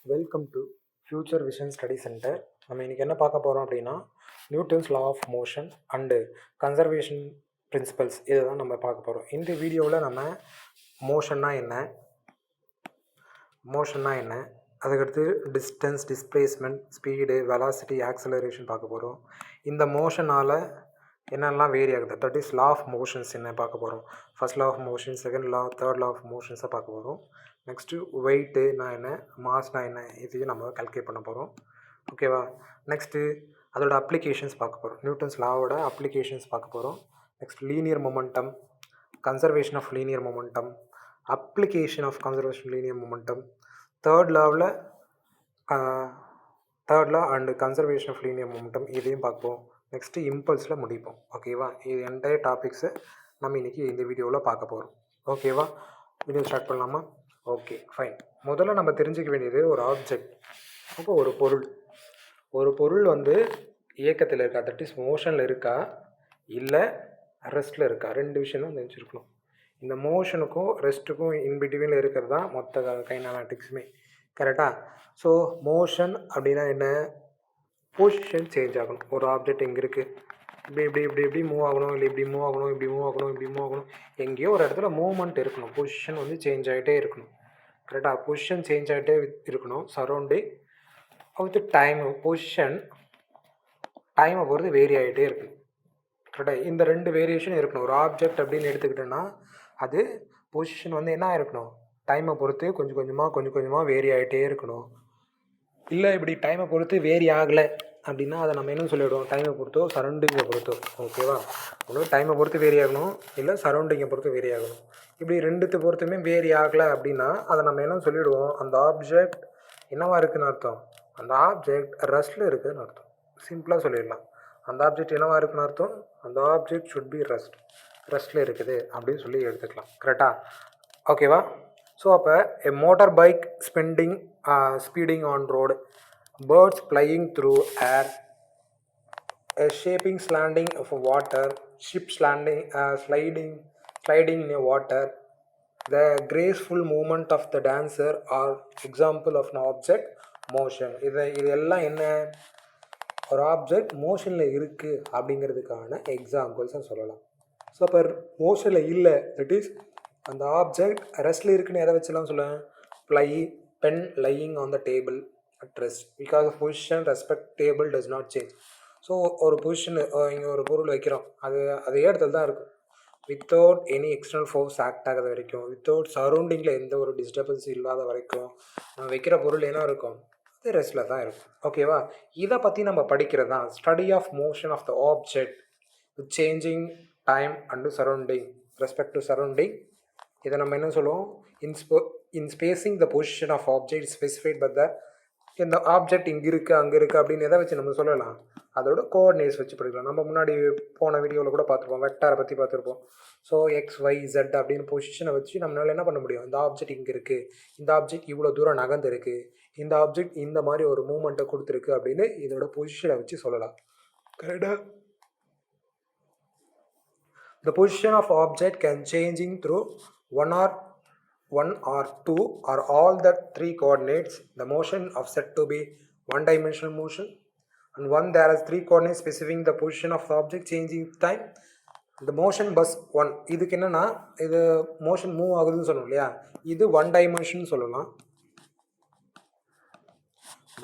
Welcome to future vision study centre. நம்ம இன்றைக்கி என்ன பார்க்க போகிறோம் அப்படின்னா, Newton's law of motion and conservation principles இதை தான் நம்ம பார்க்க போகிறோம். இந்த வீடியோவில் நம்ம மோஷன்னா என்ன, அதுக்கடுத்து distance, displacement, speed, velocity, acceleration பார்க்க போகிறோம். இந்த மோஷனால் என்னெல்லாம் வேரி ஆகுது, that is law of motions என்ன பார்க்க போகிறோம். First law of motion, second law, third law of மோஷன்ஸை பார்க்க போகிறோம். நெக்ஸ்ட்டு வெயிட்டுனா என்ன, மாஸ்னா என்ன, இதையும் நம்ம கால்குலேட் பண்ண போகிறோம். ஓகேவா. நெக்ஸ்ட்டு அதோட அப்ளிகேஷன்ஸ் பார்க்க போகிறோம். நியூட்டன்ஸ் லாவோட அப்ளிகேஷன்ஸ் பார்க்க போகிறோம். Next linear momentum, conservation of linear momentum, application of conservation linear momentum, third law and conservation of linear momentum இதையும் பார்ப்போம். நெக்ஸ்ட்டு இம்பல்ஸில் முடிப்போம். ஓகேவா. இது என்டையர் டாபிக்ஸை நம்ம இன்றைக்கி இந்த வீடியோவில் பார்க்க போகிறோம். ஓகேவா. வீடியோ ஸ்டார்ட் பண்ணலாமா? Okay, fine. முதல்ல நம்ம தெரிஞ்சுக்க வேண்டியது ஒரு ஆப்ஜெக்ட். அப்போ ஒரு பொருள் வந்து இயக்கத்தில் இருக்கா, தட் இஸ் மோஷனில் இருக்கா, இல்லை ரெஸ்ட்டில் இருக்கா, ரெண்டு விஷயம் தான் தெரிஞ்சிருக்கணும். இந்த மோஷனுக்கும் ரெஸ்ட்டுக்கும் இன்பிட்வீனில் இருக்கிறது தான் மொத்த கைனமேட்டிக்ஸுமே. கரெக்டாக. ஸோ மோஷன் அப்படின்னா என்ன, பொசிஷன் சேஞ்ச் ஆகணும். ஒரு ஆப்ஜெக்ட் எங்கே இருக்குது, இப்படி மூவ் ஆகணும், இல்லை இப்படி மூவ் ஆகணும், இப்படி மூவ் ஆகணும், எங்கேயோ ஒரு இடத்துல மூவ்மெண்ட் இருக்கணும். பொசிஷன் வந்து சேஞ்ச் ஆகிட்டே இருக்கணும். கரெக்டாக. பொசிஷன் சேஞ்ச் ஆகிட்டே இருக்கணும். சரௌண்டிங் வித் டைம், பொசிஷன் டைமை பொறுத்து வேரி ஆகிட்டே இருக்கணும். கரெக்டாக. இந்த ரெண்டு வேரியேஷன் இருக்கணும். ஒரு ஆப்ஜெக்ட் அப்படின்னு எடுத்துக்கிட்டோன்னா அது பொசிஷன் வந்து என்ன இருக்கணும், டைமை பொறுத்து கொஞ்சம் கொஞ்சமாக வேரி ஆகிட்டே இருக்கணும். இல்லை இப்படி டைமை பொறுத்து வேரி ஆகலை அப்படின்னா அதை நம்ம என்ன சொல்லிவிடுவோம், டைமை பொறுத்தோ சரௌண்டிங்கை பொறுத்தோ. ஓகேவா. ஒன்று டைமை பொறுத்து வேரி ஆகணும், இல்லை சரௌண்டிங்கை பொறுத்து வேரி ஆகணும். இப்படி ரெண்டுத்தை பொறுத்துமே வேரி ஆகலை அப்படின்னா அதை நம்ம என்ன சொல்லிவிடுவோம், அந்த ஆப்ஜெக்ட் என்னவா இருக்குதுன்னு அர்த்தம், அந்த ஆப்ஜெக்ட் ரெஸ்ட்டில் இருக்குதுன்னு அர்த்தம். சிம்பிளாக சொல்லிடலாம். அந்த ஆப்ஜெக்ட் என்னவா இருக்குன்னு அர்த்தம், அந்த ஆப்ஜெக்ட் ஷுட் பி ரெஸ்ட்டில் இருக்குது அப்படின்னு சொல்லி எடுத்துக்கலாம். கரெக்டாக. ஓகேவா. ஸோ அப்போ a motorbike speeding on road, birds flying through air, a shaping slanting of water, ships sliding in water, the graceful movement of the dancer are example of an object motion. இதெல்லாம் என்ன, ஒரு object மோஷனில் இருக்குது அப்படிங்கிறதுக்கான எக்ஸாம்பிள்ஸை சொல்லலாம். So அப்போ மோஷனில் இல்லை, தட் இஸ் அந்த ஆப்ஜெக்ட் ரெஸ்ட்டில் இருக்குன்னு எதை வச்சுலாம் சொல்லுவேன், pen lying on the table at rest because position respect table does not change. So ஒரு பொசிஷன், இங்கே ஒரு பொருள் வைக்கிறோம், அதே இடத்துல தான் இருக்கும். Without any external force act ஆகாத வரைக்கும், வித்தவுட் சரௌண்டிங்கில் எந்த ஒரு டிஸ்டர்பன்ஸ் இல்லாத வரைக்கும் நம்ம வைக்கிற பொருள் என்ன இருக்கும், அது ரெஸ்ட்டில் தான் இருக்கும். ஓகேவா. இதை பற்றி நம்ம படிக்கிறது தான் study of motion of the object with changing time and surrounding respect to surrounding. இதை நம்ம என்ன சொல்லுவோம், in spacing the position of object specified but the, இந்த ஆப்ஜெக்ட் இங்கே இருக்குது அங்கே இருக்குது அப்படின்னு எதை வச்சு நம்ம சொல்லலாம், அதோட கோஆர்டினேட்ஸ் வச்சு படிக்கலாம். நம்ம முன்னாடி போன வீடியோவில் கூட பார்த்துருப்போம், வெக்டாரை பற்றி பார்த்துருப்போம். ஸோ எக்ஸ் ஒய் ஜெட் அப்படின்னு பொசிஷனை வச்சு நம்மளால் என்ன பண்ண முடியும், இந்த ஆப்ஜெக்ட் இங்கே இருக்குது, இந்த ஆப்ஜெக்ட் இவ்வளோ தூரம் நகர்ந்து இருக்குது, இந்த ஆப்ஜெக்ட் இந்த மாதிரி ஒரு மூமெண்ட்டை கொடுத்துருக்கு அப்படின்னு இதோட பொசிஷனை வச்சு சொல்லலாம். கரெக்டாக. The position of object can changing through one or two or all the three coordinates. The motion of said to be one dimensional motion, and one there is three coordinates specifying the position of the object changing time. The motion bus one, இதுக்கு என்னன்னா, இது motion move ஆகுதுன்னு சொல்லணும் இல்லையா, இது one dimension சொல்லலாம்.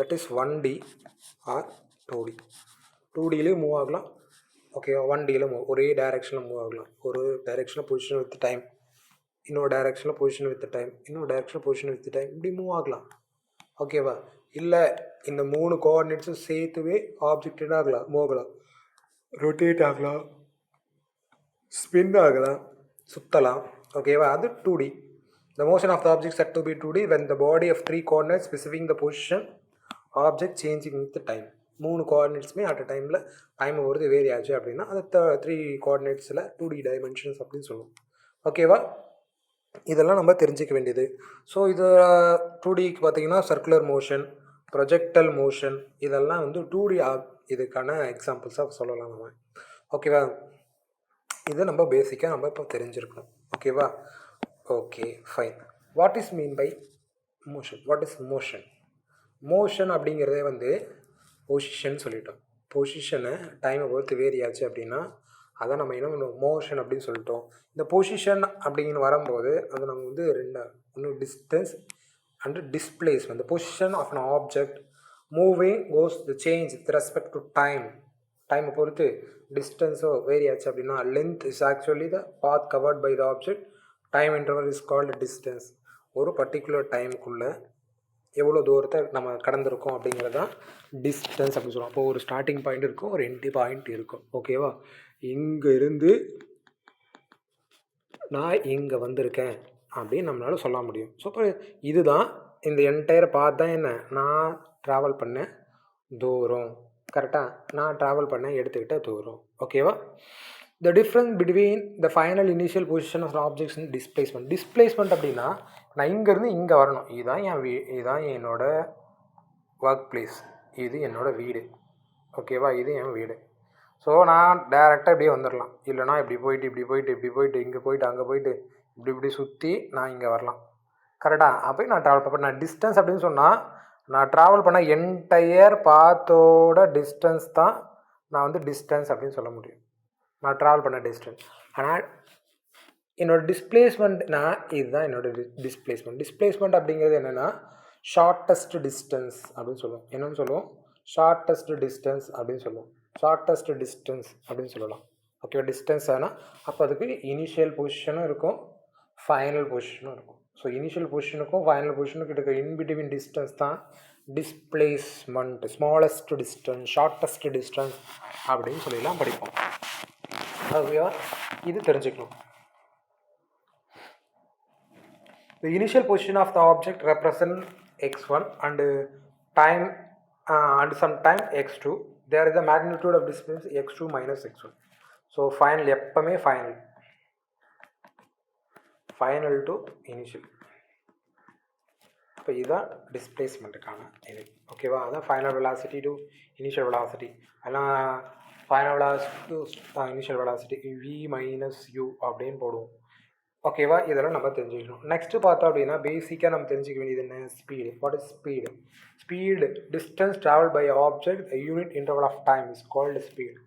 That is 1D or 2D. 2Dலேயும் move ஆகலாம். ஓகே. 1Dயில் ஒரே டைரெக்ஷனில் மூவ் ஆகலாம். ஒரு டைரெக்ஷனில் பொசிஷன் வித் டைம், இன்னொரு டைரெக்ஷனில் பொசிஷன் வித் டைம், இன்னொரு டைரெக்ஷனில் பொசிஷன் வித் டைம், இப்படி மூவ் ஆகலாம். ஓகேவா. இல்லை இந்த 3 கோஆர்டினேட்ஸும் சேர்த்துவே ஆப்ஜெக்ட் என்ன ஆகலாம், மூவ் ஆகலாம், ரொட்டேட் ஆகலாம், ஸ்பின் ஆகலாம், சுற்றலாம். ஓகேவா. அது 2D. The motion of the object said to be 2D when the body of 3 coordinates specifying the position object changing with time. 3 கோஆர்டினேட்ஸுமே அட் அ டைமில் டைமை பொறுத்து வேரி ஆச்சு அப்படின்னா அது 3 கோஆர்டினேட்ஸில் 2D டைமென்ஷன்ஸ் அப்படின்னு சொல்லுவோம். ஓகேவா. இதெல்லாம் நம்ம தெரிஞ்சிக்க வேண்டியது. ஸோ இது 2Dக்கு பார்த்தீங்கன்னா சர்க்குலர் மோஷன், ப்ரொஜெக்டல் மோஷன், இதெல்லாம் வந்து 2D இதுக்கான எக்ஸாம்பிள்ஸாக சொல்லலாம் நம்ம. ஓகேவா. இதை நம்ம பேசிக்காக நம்ம இப்போ தெரிஞ்சிருக்கணும். ஓகேவா. Okay, fine. What is mean by motion, what is motion? Motion அப்படிங்கிறதே வந்து பொசிஷன் சொல்லிட்டோம். பொசிஷனை டைமை பொறுத்து வேரி ஆச்சு அப்படின்னா அதை நம்ம என்ன பண்ணுவோம், மோஷன் அப்படின்னு சொல்லிட்டோம். இந்த பொசிஷன் அப்படின்னு வரும்போது அது நம்ம வந்து ஒன்று distance and displacement. the position of an object moving goes the change with respect to time. டைமை பொறுத்து டிஸ்டன்ஸோ வேரி ஆச்சு அப்படின்னா length is actually the path covered by the object. Time interval is called distance. ஒரு particular டைமுக்குள்ளே எவ்வளோ தூரத்தை நம்ம கடந்திருக்கோம் அப்படிங்கிறது தான் டிஸ்டன்ஸ் அப்படின்னு சொல்லுவோம். அப்போது ஒரு ஸ்டார்டிங் பாயிண்ட் இருக்கும், ஒரு எண்டி பாயிண்ட் இருக்கும். ஓகேவா? இங்கே இருந்து நான் இங்கே வந்திருக்கேன் அப்படின்னு நம்மளால சொல்ல முடியும். ஸோ இப்போ இதுதான் இந்த என்டையர் பாத் தான் என்ன, நான் ட்ராவல் பண்ண தூரம். கரெக்டாக? நான் ட்ராவல் பண்ண எடுத்துக்கிட்ட தூரம். ஓகேவா? The difference between the final initial position of objects in displacement. Displacement அப்படின்னா நான் இங்கேருந்து இங்கே வரணும். இதுதான் என்னோடய ஒர்க் பிளேஸ், இது என்னோடய வீடு. ஓகேவா? இது என் வீடு. ஸோ நான் டேரெக்டாக இப்படியே வந்துடலாம். இல்லைனா இப்படி போயிட்டு இங்கே போயிட்டு அங்கே போயிட்டு இப்படி சுற்றி நான் இங்கே வரலாம். கரெக்டாக? அப்போ நான் ட்ராவல் பண்ண டிஸ்டன்ஸ் அப்படின்னு சொன்னால் நான் ட்ராவல் பண்ண என்டையர் பாத்தோட டிஸ்டன்ஸ் தான் நான் வந்து டிஸ்டன்ஸ் அப்படின்னு சொல்ல முடியும். நான் ட்ராவல் பண்ண டிஸ்டன்ஸ். ஆனால் என்னோடய டிஸ்பிளேஸ்மெண்ட்னா இதுதான் என்னோடய டிஸ்பிளேஸ்மெண்ட். டிஸ்பிளேஸ்மெண்ட் அப்படிங்கிறது என்னென்னா ஷார்ட்டஸ்ட் டிஸ்டன்ஸ் அப்படின்னு சொல்லுவோம். என்னென்னு சொல்லுவோம்? ஷார்ட்டஸ்ட் டிஸ்டன்ஸ் அப்படின்னு சொல்லுவோம். ஷார்ட்டஸ்ட் டிஸ்டன்ஸ் அப்படின்னு சொல்லலாம். ஓகே, டிஸ்டன்ஸ் ஆனால் அப்போ அதுக்கு இனிஷியல் பொசிஷனும் இருக்கும், ஃபைனல் பொசிஷனும் இருக்கும். ஸோ இனிஷியல் பொசிஷனுக்கும் ஃபைனல் பொசிஷனுக்கும் இருக்க இன்பிட்வீன் டிஸ்டன்ஸ் தான் displacement. Smallest distance, shortest distance அப்படின்னு சொல்லிலாம் படிப்போம். ஓகேவா? இது தெரிஞ்சுக்கணும். The initial position of the object represent x1 and time and some time x2. There is the magnitude of distance x2 minus x1. So final எப்பவுமே final to initial. இப்போ இதுதான் டிஸ்பிளேஸ்மெண்ட்டுக்கான இது. ஓகேவா? அதான் final velocity to initial velocity. அதெல்லாம் final velocity to initial velocity v minus u அப்படின்னு போடுவோம். ஓகேவா? இதெல்லாம் நம்ம தெரிஞ்சுக்கணும். நெக்ஸ்ட்டு பார்த்தோம் அப்படின்னா பேசிக்காக நம்ம தெரிஞ்சிக்க வேண்டியது என்ன? Speed. What is speed? Speed distance travel by object unit interval of time is called speed.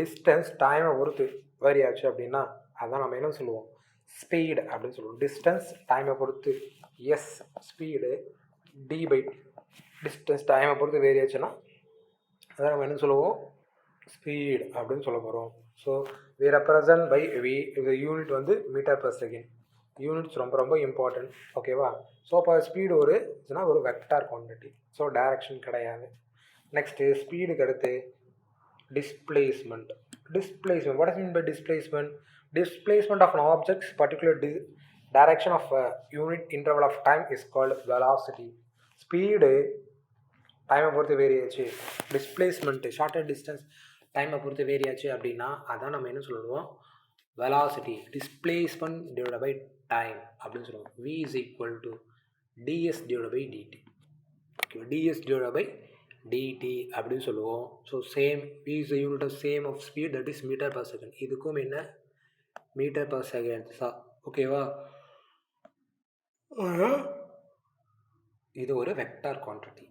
Distance டைமை பொறுத்து வேரி ஆச்சு அப்படின்னா அதான் நம்ம என்ன சொல்லுவோம்? ஸ்பீடு அப்படின்னு சொல்லுவோம். டிஸ்டன்ஸ் டைமை பொறுத்து is speed, d by distance டைமை பொறுத்து வேரி ஆச்சுன்னா அதான் நம்ம என்ன சொல்லுவோம்? ஸ்பீடு அப்படின்னு சொல்ல போகிறோம். So we represent by v. இது யூனிட் வந்து மீட்டர் பர் செகண்ட். யூனிட்ஸ் ரொம்ப ரொம்ப இம்பார்ட்டன்ட். ஓகேவா? ஸோ அப்போ ஸ்பீடு ஒரு வெக்டார் குவான்டிட்டி. ஸோ டைரக்ஷன் கிடையாது. நெக்ஸ்ட்டு ஸ்பீடுக்கு அடுத்து displacement. Displacement what is mean by displacement? Displacement of an object's particular direction of a unit interval of time is called velocity. Speed டைமை பொறுத்து vary ஆச்சு, displacement shorter distance டைமை பொறுத்து vary ஆச்சு அப்படின்னா அதான் நம்ம என்ன சொல்லுவோம்? Velocity. Displacement divide by time அப்படின்னு சொல்லுவோம். v is equal to ds divided by dt. Okay, ds divided by dt அப்படின்னு சொல்லுவோம். So same v is the unit of same of speed, that is meter per second. இதுக்கும் என்ன? Metre per second தான். ஓகேவா? இது ஒரு vector quantity.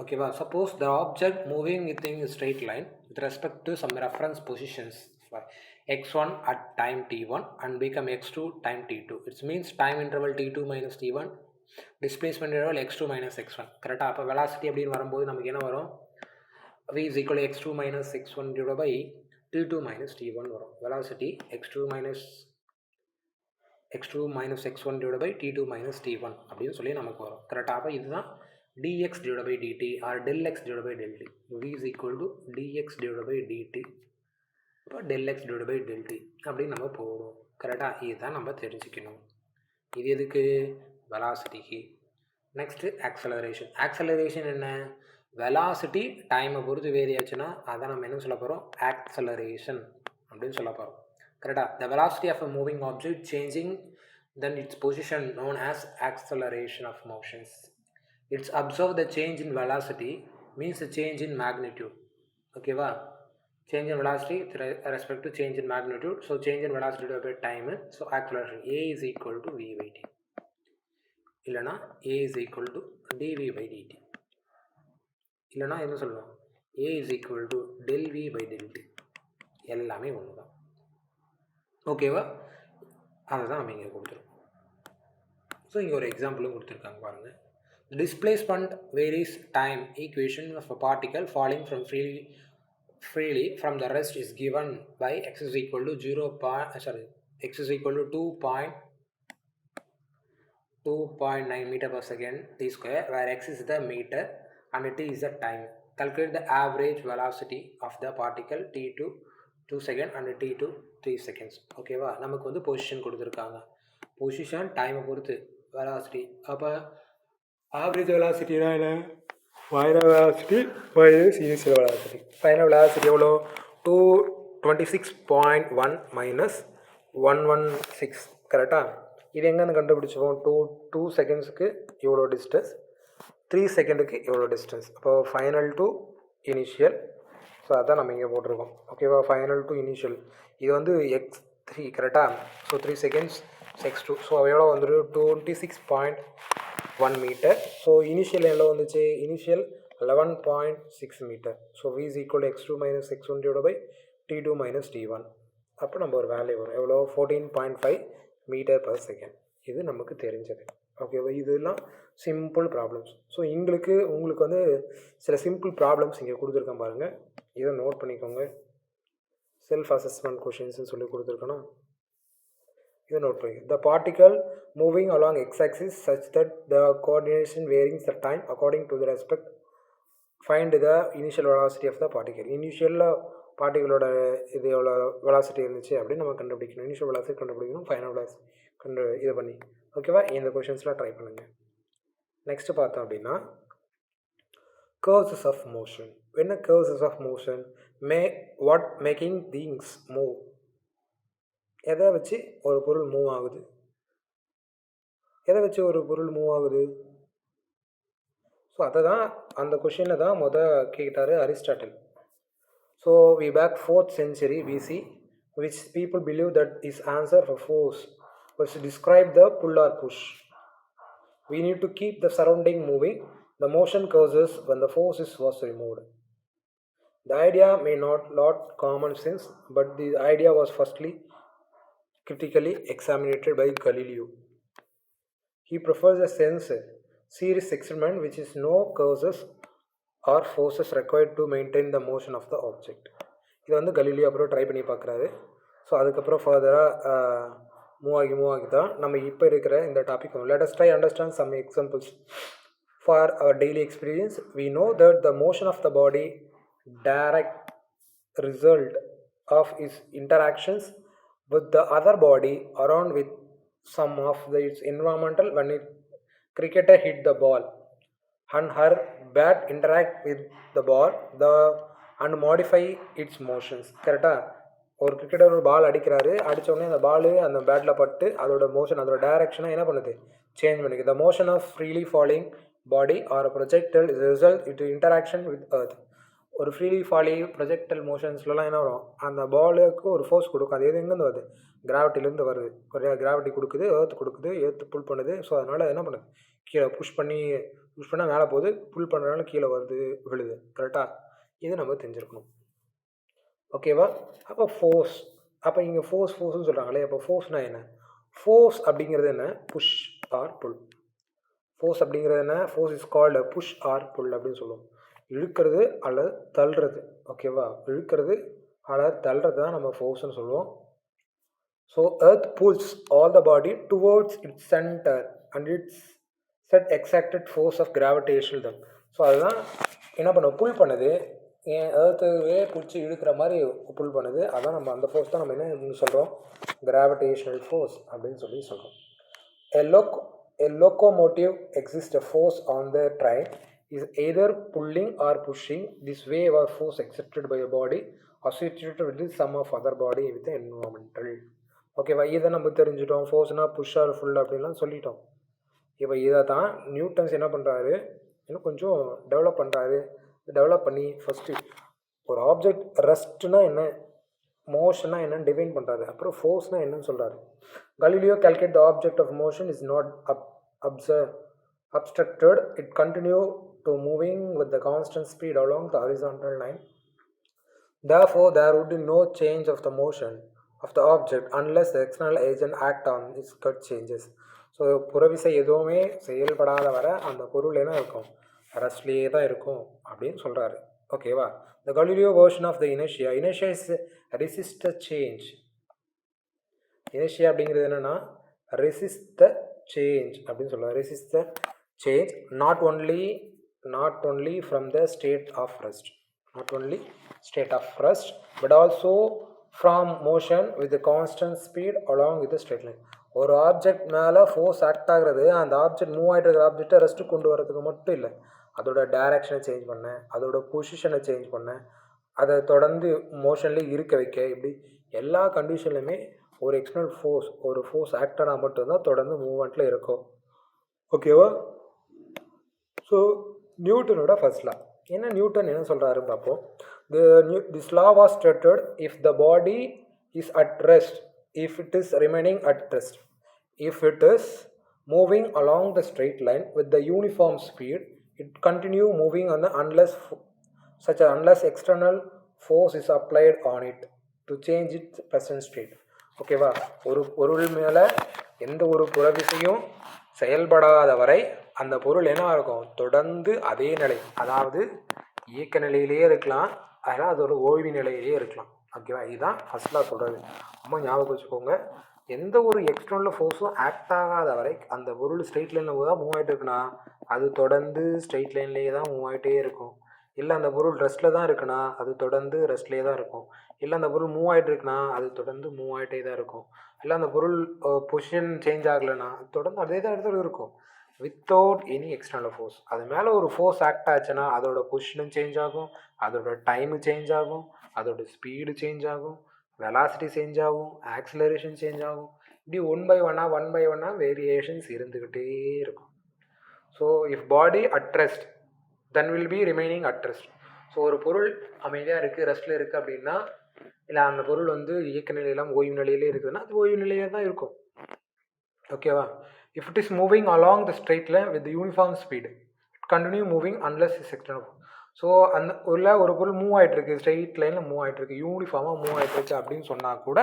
ஓகேவா? Suppose the object moving within straight line with respect to some reference positions x1 at time t1 and become x2 time t2. It means time interval t2 minus t1, displacement interval x2 minus x1. கரெக்டாக? அப்போ velocity அப்படின்னு வரும்போது நமக்கு என்ன வரும்? v is equal to x2 minus x1 divided by t2 minus t1 வரும். Velocity x2 minus x1 divided by t2 minus t1 அப்படின்னு சொல்லி நமக்கு வரும். கரெக்டாக? அப்போ இதுதான் dx divided by dt or del x divided by del t. v is equal to dx divided by dt, இப்போ del x divided by del t அப்படின்னு நம்ம போகிறோம். கரெக்டாக? இதுதான் நம்ம தெரிஞ்சுக்கணும். இது எதுக்கு? வெலாசிட்டிக்கு. Next acceleration. ஆக்சலரேஷன் என்ன? வெலாசிட்டி டைமை பொறுத்து வேரி ஆச்சுன்னா அதை நம்ம என்ன சொல்ல போகிறோம்? ஆக்சலரேஷன் அப்படின்னு சொல்ல போகிறோம். கரெக்டாக? The velocity of a moving object changing then its position known as acceleration of motions. Its observe the change in velocity means the change in magnitude. ஓகேவா? Change in velocity respect to change in magnitude. So change in velocity by time. So acceleration a is equal to v by t இல்லைனா a is equal to dv by dt. இல்லைனா என்ன சொல்லணும், A is equal to del V by del T. எல்லாமே ஒன்று தான். ஓகேவா? அதை தான் நம்ம இங்கே கொடுத்துருக்கோம். ஸோ இங்கே ஒரு எக்ஸாம்பிளும் கொடுத்துருக்காங்க பாருங்கள். Displacement varies time equation of a particle falling from freely from the rest is given by x is equal to x is equal to 2.9 meter per second t square, where x is the meter and t is the time. Calculate the average velocity of the particle t to 2 seconds and t to 3 seconds. ஓகேவா? நமக்கு வந்து position கொடுத்துருக்காங்க. Position டைமை பொறுத்து velocity. அப்போ average வெலாசிட்டினா என்ன? Final velocity minus initial velocity. Final velocity எவ்வளோ? 226.1 minus 116. கரெக்டாக? இது எங்கேருந்து கண்டுபிடிச்சிப்போம்? 2 செகண்ட்ஸுக்கு இவ்வளோ டிஸ்டன்ஸ், 3 செகண்டுக்கு இவ்வளோ டிஸ்டன்ஸ். அப்போ ஃபைனல் டு இனிஷியல். ஸோ அதான் நம்ம இங்கே போட்டிருக்கோம். ஓகேவா? ஃபைனல் டு இனிஷியல் இது வந்து x3 கரெக்டாக? So 3 seconds x2. ஸோ எவ்வளோ வந்துடும்? 26.1 மீட்டர். ஸோ இனிஷியல் எவ்வளோ வந்துச்சு? Initial 11.6 metre. So v is equal to x2 minus x1 divided by t2 minus t1. அப்போ நம்ம ஒரு வேல்யூ வரும் எவ்வளோ? 14.5 மீட்டர் பர் செகண்ட். இது நமக்கு தெரிஞ்சது. ஓகேவா? இதெல்லாம் சிம்பிள் ப்ராப்ளம்ஸ். ஸோ உங்களுக்கு வந்து சில சிம்பிள் ப்ராப்ளம்ஸ் இங்கே கொடுத்துருக்கேன் பாருங்கள். இதை நோட் பண்ணிக்கோங்க. செல்ஃப் அசஸ்மெண்ட் கொஷின்ஸ்னு சொல்லி கொடுத்துருக்கேன்னா இதை நோட் பண்ணிக்கோங்க. The particle moving along x axis such that the coordination varyings the time according to the respect. Find the initial velocity of the particle. இனிஷியலில் பார்ட்டிகளோட இது எவ்வளோ வெலாசிட்டி இருந்துச்சு அப்படின்னு நம்ம கண்டுபிடிக்கணும். இனிஷியல் வெலாசிட்டி கண்டுபிடிக்கணும், ஃபைனல் வெலாசிட்டி இதை பண்ணி. ஓகேவா? இந்த கொஷின்ஸ்லாம் ட்ரை பண்ணுங்கள். நெக்ஸ்ட்டு பார்த்தோம் அப்படின்னா curves of motion. When a curves of motion what making things move? எதை வச்சு ஒரு பொருள் மூவ் ஆகுது? எதை வச்சு ஒரு பொருள் மூவ் ஆகுது? ஸோ அதை தான் அந்த கொஷினை தான் கேட்டார் Aristotle. So we back 4th century BC, which people believe that his answer for force was to describe the pull or push. We need to keep the surrounding moving. The motion causes when the force was removed. The idea may not lot common sense, but the idea was firstly critically examined by Galileo. He prefers a sense series experiment which is no causes or forces required to maintain the motion of the object. இது வந்து Galileo அப்புறம் try பண்ணி பார்க்குறாரு. So அதுக்கப்புறம் ஃபர்தராக move ஆகி தான் நம்ம இப்போ இருக்கிற இந்த topic. Let us try understand some examples. For our daily experience, we know that the motion of the body direct result of its interactions with the other body around with some of its environmental. When a cricketer hit the ball and her bat interact with the ball and modify its motions. கரெக்டாக? ஒரு cricketer ஒரு பால் அடிக்கிறாரு, அடித்தோடனே அந்த பால் அந்த battle பட்டு அதோட motion அதோட டைரக்ஷனை என்ன பண்ணுது? சேஞ்ச் பண்ணிக்குது. The motion of freely falling body or a projectile is a result it interaction with earth. ஒரு ஃப்ரீலி ஃபாலி ப்ரொஜெக்டல் மோஷன்ஸ்லாம் என்ன வரும்? அந்த பாலுக்கு ஒரு ஃபோர்ஸ் கொடுக்கும். அது எங்கேருந்து வருது? கிராவிட்டிலேருந்து வருது. ஒரு கிராவிட்டி கொடுக்குது, எர்த் புல் பண்ணுது. ஸோ அதனால் என்ன பண்ணுது? கீழே புஷ் பண்ணால் மேலே போகுது, புல் பண்ணுறதுனால கீழே வருது, விழுது. கரெக்டாக? இது நம்ம தெரிஞ்சிருக்கணும். ஓகேவா? அப்போ ஃபோர்ஸ். அப்போ இங்கே ஃபோர்ஸ்னு சொல்கிறாங்களே. அப்போ ஃபோர்ஸ்னால் என்ன? ஃபோர்ஸ் அப்படிங்கிறது என்ன? Push or pull. ஃபோர்ஸ் அப்படிங்கிறது என்ன? Force is called push or pull அப்படின்னு சொல்லுவோம். இழுக்கிறது அல்லது தள்ளுறது. ஓகேவா? இழுக்கிறது அல்லது தள்ளுறது தான் நம்ம ஃபோர்ஸ்ன்னு சொல்லுவோம். So earth pulls all the body towards its centre and its set exacted force of gravitational them. So அதுதான் என்ன பண்ணுவோம்? புல் பண்ணுது. எர்த்துவே பிடிச்சி இழுக்கிற மாதிரி புல் பண்ணுது. அதான் நம்ம அந்த ஃபோர்ஸ் தான் நம்ம என்ன சொல்கிறோம்? கிராவிடேஷனல் ஃபோர்ஸ் அப்படின்னு சொல்கிறோம். A locomotive exists a force on the train is either pulling or pushing. This wave or force exerted by a body associated with some of other body with the environmental. ஓகேவா? இதை நம்ம தெரிஞ்சிட்டோம். ஃபோர்ஸ்னால் push R full அப்படின்லாம் சொல்லிட்டோம். இப்போ இதை தான் Newton's என்ன பண்ணுறாரு? இன்னும் கொஞ்சம் டெவலப் பண்ணுறாரு. டெவலப் பண்ணி ஃபஸ்ட்டு ஒரு ஆப்ஜெக்ட் ரெஸ்ட்னா என்ன, மோஷன்னா என்னன்னு டிஃபைன் பண்ணுறாரு. அப்புறம் ஃபோர்ஸ்னால் என்னன்னு சொல்கிறாரு. Galileo calculated the object of motion is not obstructed. It continues to moving with the constant speed along the horizontal line. Therefore, there would be no change of the motion of the object unless the external agent act on its cut changes. So புறவிசை எதுவுமே செயல்படாத வர அந்த பொருள் என்ன இருக்கும், ரெஸ்ட்லேயே தான் இருக்கும் அப்படின்னு சொல்கிறாரு. ஓகேவா? The Galileo version of the inertia is resist the change. Inertia அப்படிங்கிறது என்னென்னா ரெசிஸ்ட் த சேஞ்ச் அப்படின்னு சொல்லுவாங்க. Resist the change not only from the state of rest, not only state of rest but also from motion with the constant speed along with the straight line. ஒரு object மேலே force act ஆகிறது அந்த object move ஆகிட்டு இருக்கிற ஆப்ஜெக்டை rest கொண்டு வரதுக்கு மட்டும் இல்லை, அதோட டைரக்ஷனை சேஞ்ச் பண்ணேன், அதோட பொசிஷனை சேஞ்ச் பண்ணேன், அதை தொடர்ந்து மோஷன்லேயே இருக்க வைக்க, இப்படி எல்லா கண்டிஷன்லையுமே ஒரு எக்ஸ்டர்னல் ஃபோர்ஸ் ஆக்ட் ஆனால் மட்டும்தான் தொடர்ந்து மூவ்மெண்ட்டில் இருக்கும். ஓகேவா? ஸோ நியூட்டனோட ஃபர்ஸ்ட் லா என்ன, நியூட்டன் என்ன சொல்கிறாருன்னு பார்ப்போம். This law was stated if the body is at rest, if it is remaining at rest, if it is moving along the straight line with the uniform speed, it continue moving on unless external force is applied on it to change its present state. ஓகேவா? ஒரு பொருள் மேலே எந்த ஒரு புறவிசையும் செயல்படாத வரை அந்த பொருள் என்ன இருக்கும், தொடர்ந்து அதே நிலை, அதாவது இயக்க நிலையிலேயே இருக்கலாம், அதனால் அதோட ஓய்வு நிலையிலேயே இருக்கலாம். ஓகேவா? இதுதான் ஃபர்ஸ்ட்லாக சொல்கிறது. ரொம்ப ஞாபகம் வச்சுக்கோங்க. எந்த ஒரு எக்ஸ்டர்னல் ஃபோர்ஸும் ஆக்ட் ஆகாத வரை அந்த பொருள் ஸ்ட்ரெயிட் லைனில் தான் மூவ் ஆகிட்டு இருக்குன்னா அது தொடர்ந்து ஸ்ட்ரெயிட் லைன்லேயே தான் மூவ் ஆகிட்டே இருக்கும். இல்லை அந்த பொருள் ரெஸ்ட்டில் தான் இருக்குன்னா அது தொடர்ந்து ரெஸ்ட்லேயே தான் இருக்கும். இல்லை அந்த பொருள் மூவ் ஆகிட்டு இருக்குன்னா அது தொடர்ந்து மூவ் ஆகிட்டே தான் இருக்கும். இல்லை அந்த பொருள் பொசிஷன் சேஞ்ச் ஆகலைன்னா அது தொடர்ந்து அதே தான் இடத்துல இருக்கும் வித்தவுட் எனி எக்ஸ்டர்னல் ஃபோர்ஸ். அது மேலே ஒரு ஃபோர்ஸ் ஆக்ட் ஆச்சுன்னா அதோட பொசிஷனும் சேஞ்ச் ஆகும், அதோட டைமு சேஞ்ச் ஆகும், அதோட ஸ்பீடு சேஞ்ச் ஆகும், வெலாசிட்டி சேஞ்ச் ஆகும், ஆக்சிலரேஷன் சேஞ்ச் ஆகும். இப்படி ஒன் பை ஒன்னாக வேரியேஷன்ஸ் இருந்துக்கிட்டே இருக்கும். So if body at rest then will be remaining at rest. So ஒரு பொருள் அமைதியாக இருக்குது, ரெஸ்ட்டில் இருக்குது அப்படின்னா, இல்லை அந்த பொருள் இயக்க நிலையெல்லாம் ஓய்வு நிலையிலே இருக்குதுன்னா அது ஓய்வு நிலையிலே தான் இருக்கும். ஓகேவா? If it is moving along the straight line with uniform speed, it continue moving unless is external. So அந்த ஒரு பொருள் மூவ் ஆகிட்டுருக்கு, ஸ்ட்ரெயிட் லைனில் மூவ் ஆகிட்டுருக்கு, யூனிஃபார்மாக மூவ் ஆகிட்டுருக்கு அப்படின்னு சொன்னால் கூட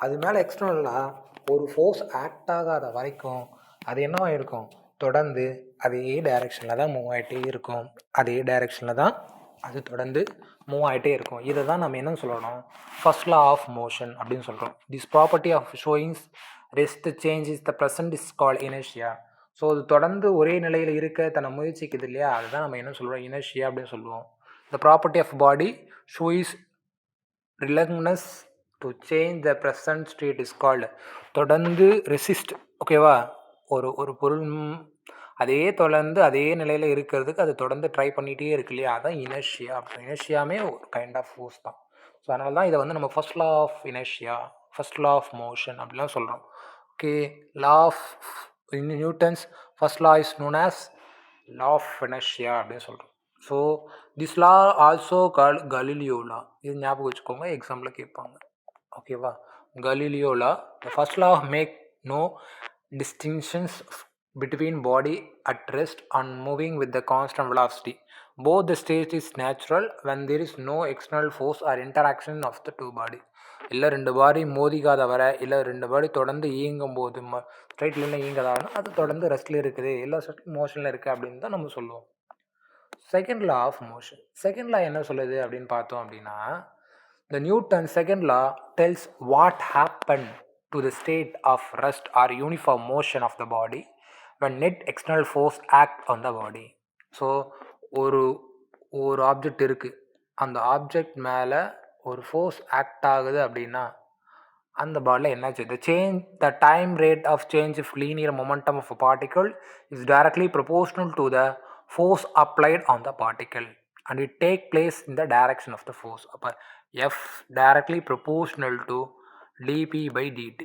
அது மேலே எக்ஸ்டர்னலாக ஒரு ஃபோர்ஸ் ஆக்ட் ஆகாத வரைக்கும் அது என்னவா இருக்கும், தொடர்ந்து அதே டைரெக்ஷனில் தான் மூவ் ஆகிட்டே இருக்கும், அதே டைரெக்ஷனில் தான் அது தொடர்ந்து மூவ் ஆகிட்டே இருக்கும். இதை தான் நம்ம என்ன சொல்லணும், ஃபர்ஸ்ட் லா ஆஃப் மோஷன் அப்படின்னு சொல்கிறோம். This property of showings rest change is the present is called inertia. So அது தொடர்ந்து ஒரே நிலையில் இருக்க தன்னை முயற்சிக்குது இல்லையா, அதுதான் நம்ம என்ன சொல்கிறோம், இனர்ஷியா அப்படின்னு சொல்லுவோம். The property of body shows reluctance to change the present state is called தொடர்ந்து ரெசிஸ்ட். ஓகேவா? ஒரு பொருள் அதே தொடர்ந்து அதே நிலையில் இருக்கிறதுக்கு அது தொடர்ந்து ட்ரை பண்ணிகிட்டே இருக்கு இல்லையா, அதுதான் இனர்ஷியா. இனர்ஷியாமே ஒரு கைண்ட் ஆஃப் ஃபோர்ஸ் தான். ஸோ அதனால தான் இதை நம்ம first law of inertia, first law of motion அப்படிலாம் சொல்கிறோம். Okay, law of Newton's first law is known as law of inertia அப்படின்னு சொல்கிறோம். So this law also called Galileo law. இது ஞாபகம் வச்சுக்கோங்க, எக்ஸாம்பிள் கேட்பாங்க. ஓகேவா? Galileo law, the first law make no distinctions between body at rest and moving with the constant velocity. Both the state is natural when there is no external force or interaction of the two body. இல்லை ரெண்டு பாடி மோதிக்காத வர, இல்லை ரெண்டு பாடி தொடர்ந்து இயங்கும் போது straight லைனில் இயங்காதானா அது தொடர்ந்து ரெஸ்ட்டில் இருக்குது, எல்லா மோஷனில் இருக்குது அப்படின்னு தான் நம்ம சொல்லுவோம். Second law of motion, second law என்ன சொல்லுது அப்படின்னு பார்த்தோம் அப்படின்னா, the Newton's second law tells what happened to the state of rest or uniform motion of the body when net external force act on the body. So ஒரு object இருக்குது, அந்த object மேலே ஒரு ஃபோர்ஸ் ஆக்ட் ஆகுது அப்படின்னா அந்த பாடியில் என்னாச்சு, the time rate of change of linear momentum of a particle is directly proportional to the force applied on the particle and it take place in the direction of the force. அப்போ F directly proportional to dp by dt.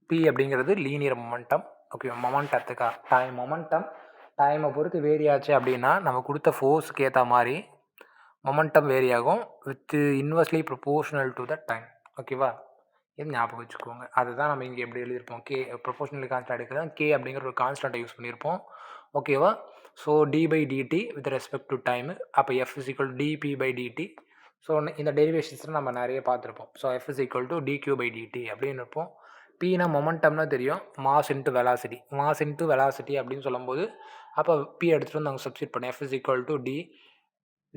P அப்படிங்கிறது linear momentum. Okay, மொமெண்டத்துக்கா டைமை பொறுத்து vary ஆச்சு அப்படின்னா நம்ம கொடுத்த ஃபோர்ஸுக்கு ஏற்ற மாதிரி மொமெண்டம் வேரி ஆகும் with inversely proportional to the time. ஓகேவா? இது ஞாபகம் வச்சுக்கோங்க. அதுதான் நம்ம இங்கே எப்படி எழுதியிருப்போம், கே ப்ரொபோர்ஷனல் கான்ஸ்டன்ட் எடுக்கிறது கே அப்படிங்கிற ஒரு கான்ஸ்டன்ட்டை யூஸ் பண்ணியிருப்போம். ஓகேவா? So d/dt with respect to time. அப்போ f dp/dt. ஸோ இந்த டெரிவேஷன்ஸில் நம்ம நிறைய பார்த்துருப்போம். ஸோ f dq/dt அப்படின்னு இருப்போம். pனா மொமெண்டம்னா தெரியும், mass into velocity. Mass into velocity அப்படின்னு சொல்லும்போது அப்போ p எடுத்துகிட்டு வந்து நாங்கள் சப்ஸ்டியூட் பண்ணோம். f d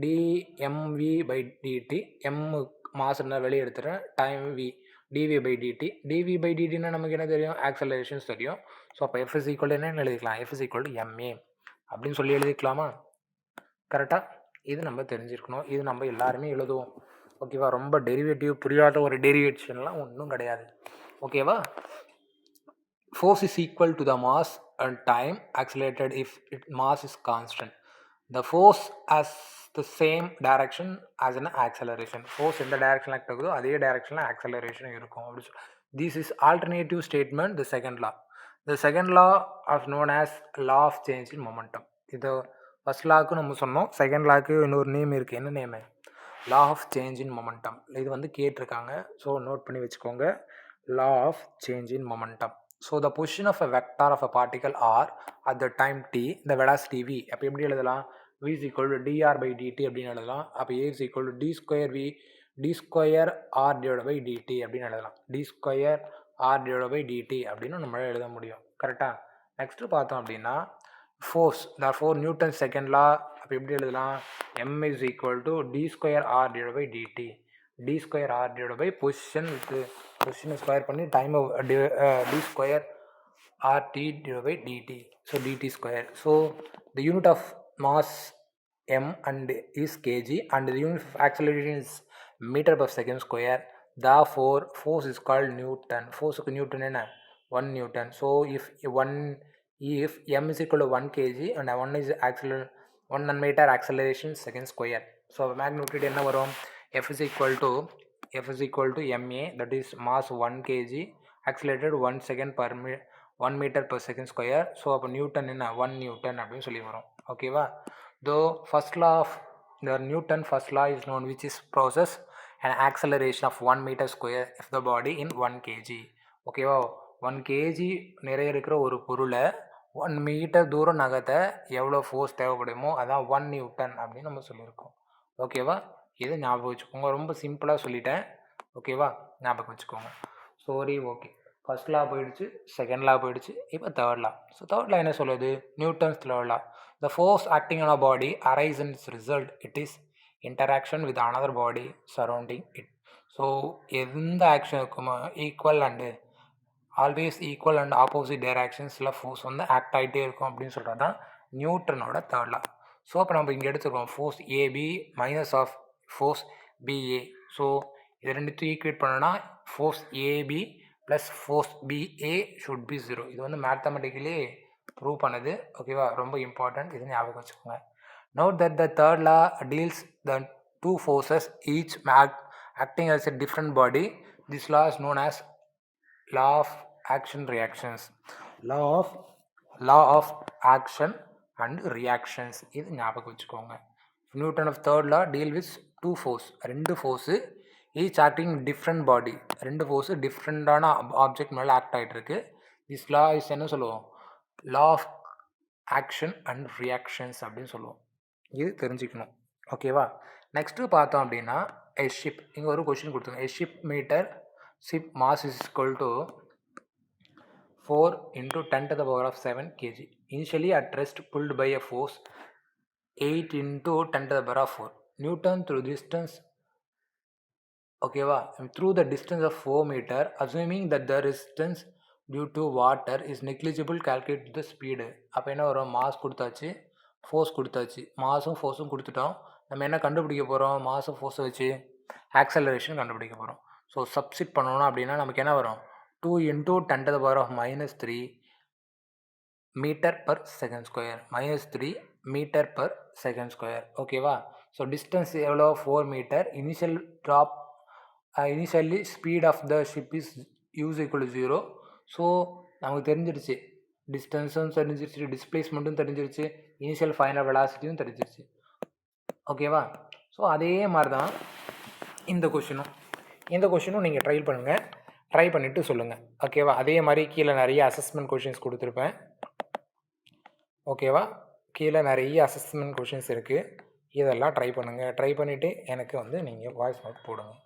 dmv/dt. m mass இருந்தால் வெளியே எடுத்துகிறேன், டைம் v dv/dt. dv/dtனா நமக்கு என்ன தெரியும், ஆக்சலரேஷன்ஸ் தெரியும். ஸோ அப்போ f என்னன்னு எழுதிக்கலாம், f ma அப்படின்னு சொல்லி எழுதிக்கலாமா? கரெக்டாக இது நம்ம தெரிஞ்சிருக்கணும். இது நம்ம எல்லாருமே எழுதுவோம். ஓகேவா? ரொம்ப டெரிவேட்டிவ் புரியாத ஒரு டெரிவேஷன்லாம் ஒன்றும் கிடையாது. ஓகேவா? Force is equal to the mass and time accelerated if mass is constant. The force has the same direction as an acceleration. Force எந்த டைரக்ஷனில் ஆக்ட் ஆகுதோ அதே டைரக்ஷனில் ஆக்சலரேஷன் இருக்கும் அப்படி சொல்லி. This is alternative statement, the second law. The second law is known as law of change in momentum. இது first லாவுக்கு நம்ம சொன்னோம், செகண்ட் லாவுக்கு இன்னொரு நேம் இருக்குது. என்ன name? Law of change in momentum. இது வந்து கேட்டிருக்காங்க, ஸோ நோட் பண்ணி வச்சுக்கோங்க. Law of change in momentum. So the position of a vector of a particle r at the time t, இந்த வெலாசிட்டி வி. அப்போ எப்படி எழுதலாம்? v is equal to dr/dt அப்படின்னு எழுதலாம். அப்போ a is equal to d square v d square r divided by dt அப்படின்னு எழுதலாம். d square r divided by dt அப்படின்னு நம்மளால் எழுத முடியும். கரெக்டாக? நெக்ஸ்ட்டு பார்த்தோம் அப்படின்னா force, therefore Newton second law. அப்போ எப்படி எழுதலாம்? m is equal to d square r divided by dt. d square r divided by position square பண்ணி time d square rt divided by dt. So dt square. So the unit of mass m and is kg and the unit of acceleration is meter per second square. Therefore force is called Newton. Force Newton என்ன? 1 Newton. So if m is equal to 1 kg and 1 is 1 meter acceleration second square. So magnitude என்ன வரும்? f is equal to ma, that is mass 1 kg accelerated 1 second per 1 meter per second square. So அப்போ Newton என்ன? 1 Newton அப்படின்னு சொல்லி வரும். ஓகேவா? Though first law of the Newton first law is known, which is process an acceleration of 1 meter square of the body in 1 kg. ஓகேவா? 1 kg நிறைய இருக்கிற ஒரு பொருளை 1 மீட்டர் தூரம் நகர்த்த எவ்வளோ ஃபோர்ஸ் தேவைப்படுமோ அதான் 1 நியூட்டன் அப்படின்னு நம்ம சொல்லியிருக்கோம். ஓகேவா? இது ஞாபகம் வச்சுக்கோங்க. ரொம்ப சிம்பிளாக சொல்லிட்டேன். ஓகேவா? ஞாபகம் வச்சுக்கோங்க. சோரி. ஓகே, ஃபர்ஸ்ட் லா போயிடுச்சு, செகண்ட் லா போயிடுச்சு, இப்போ third law. So third law என்ன சொல்லுது? Newton's third law. The force acting on a body arises in its result. It is interaction with another body surrounding it. So எந்த ஆக்ஷனுக்குமா equal and always equal and opposite டைரக்ஷன்ஸில் force வந்து act ஆகிட்டே இருக்கும் அப்படின்னு சொல்கிறது தான் நியூட்டனோட தேர்ட் லா. ஸோ அப்போ நம்ம இங்கே எடுத்துருக்கோம் force AB minus of force BA. So இது ரெண்டுத்தையும் ஈக்குவேட் பண்ணோன்னா force AB plus force BA should be 0. இது வந்து மேத்தமெட்டிக்கலி ப்ரூவ் பண்ணது. ஓகேவா? ரொம்ப இம்பார்ட்டன்ட், இது ஞாபகம் வச்சுக்கோங்க. Note that the third law deals the two forces each acting as a different body. This law is known as law of action reactions. law of action and reactions. இது ஞாபகம் வச்சுக்கோங்க. Newton of third law deal with two force, ரெண்டு force each acting different body. ரெண்டு force டிஃப்ரெண்டான object மேலே act ஆகிட்டு இருக்கு. This law is என்ன சொல்லுவோம்? Law of action and reactions அப்படின்னு சொல்லுவோம். இது தெரிஞ்சுக்கணும். ஓகேவா? நெக்ஸ்ட்டு பார்த்தோம் அப்படின்னா a ship. இங்கே ஒரு கொஷின் கொடுத்துருங்க. a ship meter ship mass is equal to 4 into 10 to the power of 7 kg. Initially at rest pulled by a force 8 into 10 to the power of 4 Newton through distance. ஓகேவா? through the distance of 4 meter assuming that the resistance due to water is negligible, calculate the speed. அப்போ என்ன வரும்? Mass கொடுத்தாச்சு, force கொடுத்தாச்சு. மாஸும் ஃபோர்ஸும் கொடுத்துட்டோம். நம்ம என்ன கண்டுபிடிக்க போகிறோம்? மாஸும் ஃபோர்ஸை வச்சு ஆக்சலரேஷன் கண்டுபிடிக்க போகிறோம். ஸோ சப்ஸ்டிட் பண்ணணும் அப்படின்னா நமக்கு என்ன வரும்? 2 into 10 to the power of -3 metre per second square. -3 metre per second square. ஓகேவா? ஸோ டிஸ்டன்ஸ் எவ்வளோ? 4 metre. Initially speed of the ship is use equal to 0. So நமக்கு தெரிஞ்சிருச்சு, டிஸ்டன்ஸும் தெரிஞ்சிருச்சு, டிஸ்பிளேஸ்மெண்ட்டும் தெரிஞ்சிருச்சு, இனிஷியல் ஃபைனல் வெலாசிட்டியும் தெரிஞ்சிருச்சு. ஓகேவா? ஸோ அதே மாதிரி தான் இந்த கொஷினும் நீங்கள் ட்ரை பண்ணுங்கள், ட்ரை பண்ணிவிட்டு சொல்லுங்கள். ஓகேவா? அதே மாதிரி கீழே நிறைய அசஸ்மெண்ட் கொஷின்ஸ் கொடுத்துருப்பேன். ஓகேவா? கீழே நிறைய அசஸ்மெண்ட் கொஷின்ஸ் இருக்குது. இதெல்லாம் ட்ரை பண்ணுங்கள். ட்ரை பண்ணிவிட்டு எனக்கு வந்து நீங்கள் வாய்ஸ் நோட் போடுங்க.